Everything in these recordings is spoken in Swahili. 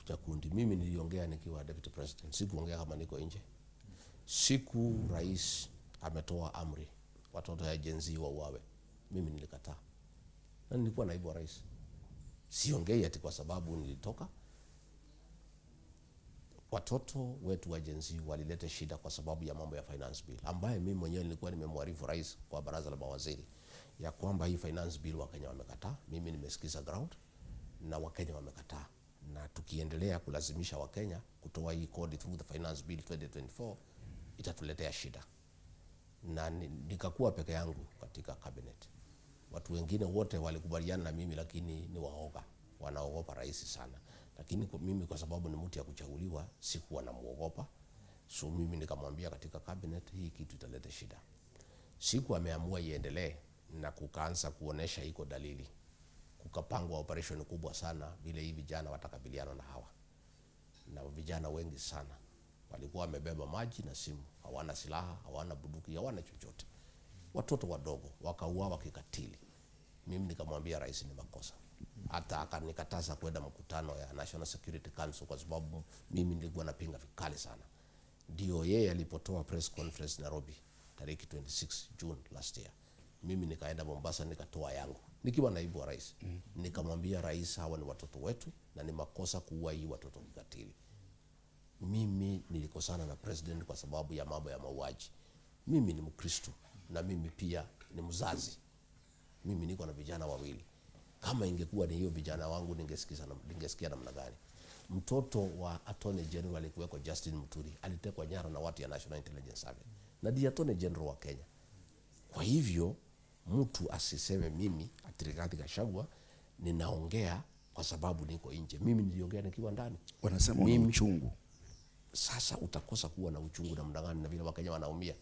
Nyakundi, mimi niliongea nikiwa deputy president, sikuongea kama niko nje. Siku rais ametoa amri watoto ya Gen Z wauawe, mimi nilikataa. Na nilikuwa naibu wa rais. Siongei ati kwa sababu nilitoka. Watoto wetu wa Gen Z walileta shida kwa sababu ya mambo ya finance bill, ambaye mimi mwenyewe nilikuwa nimemwarifu rais kwa baraza la mawaziri ya kwamba hii finance bill Wakenya wamekataa. Mimi nimesikiza ground na Wakenya wamekataa, na tukiendelea kulazimisha Wakenya kutoa hii kodi through the finance bill 2024 itatuletea shida. Na nikakuwa peke yangu katika cabinet. Watu wengine wote walikubaliana na mimi, lakini ni waoga, wanaogopa rais sana. Lakini mimi kwa sababu ni mtu ya kuchaguliwa sikuwa namuogopa. So mimi nikamwambia katika cabinet, hii kitu italeta shida. Siku ameamua iendelee na kukaanza kuonesha iko dalili, kukapangwa operation kubwa sana vile hivi vijana watakabiliana na hawa. Na vijana wengi sana walikuwa wamebeba maji na simu, hawana silaha, hawana bunduki, hawana chochote. Watoto wadogo wakauawa kikatili. Mimi nikamwambia rais ni makosa. Hata akanikataza kwenda mkutano ya National Security Council kwa sababu mimi nilikuwa napinga vikali sana. Ndio yeye alipotoa press conference Nairobi tariki 26 June last year. Mimi nikaenda Mombasa nikatoa yangu nikiwa naibu wa rais. Nikamwambia rais, hawa ni watoto wetu na ni makosa kuua hii watoto kikatili. Mimi nilikosana na president kwa sababu ya mambo ya mauaji. Mimi ni Mkristo na mimi pia ni mzazi. Mimi niko na vijana wawili. Kama ingekuwa ni hiyo vijana wangu ningesikia namna gani? Mtoto wa Attorney General alikuweko Justin Muturi, alitekwa nyara na watu ya National Intelligence Service. Na ndiye Attorney General wa Kenya. Kwa hivyo mtu asiseme mimi ati Rigathi Gachagua ninaongea kwa sababu niko nje. Mimi niliongea nikiwa ndani. Wanasema una uchungu. Sasa utakosa kuwa na uchungu namna gani na vile Wakenya wanaumia?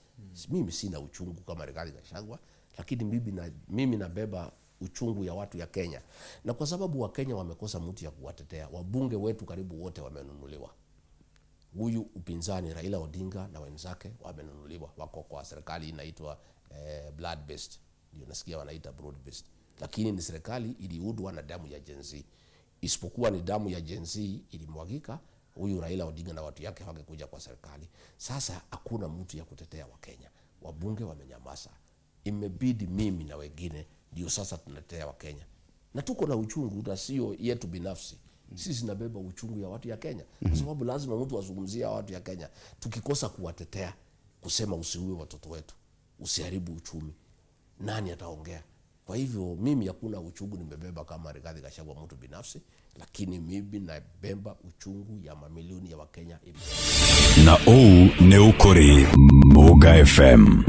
Mimi sina uchungu kama Rigathi Gachagua, lakini mimi nabeba uchungu ya watu ya Kenya. Na kwa sababu Wakenya wamekosa mtu ya kuwatetea, wabunge wetu karibu wote wamenunuliwa. Huyu upinzani Raila Odinga na wenzake wamenunuliwa, wako kwa serikali inaitwa blood based, ndio nasikia wanaita broad based, lakini ni serikali iliundwa na damu ya Gen Z. Isipokuwa ni damu ya Gen Z ilimwagika, huyu Raila Odinga na watu yake wangekuja kwa serikali. Sasa hakuna mtu ya kutetea Wakenya, wabunge wamenyamaza. Imebidi mimi na wengine ndio sasa tunatetea Wakenya, na tuko na uchungu na sio yetu binafsi. Sisi nabeba uchungu ya watu ya Kenya kwa sababu lazima mtu azungumzie watu ya Kenya. Tukikosa kuwatetea, kusema usiue watoto wetu, usiharibu uchumi, nani ataongea? Kwa hivyo mimi hakuna uchungu nimebeba kama Rigathi Gachagua mtu binafsi, lakini mimi nabeba uchungu ya mamilioni ya Wakenya. Na o ne ukuri Muga FM.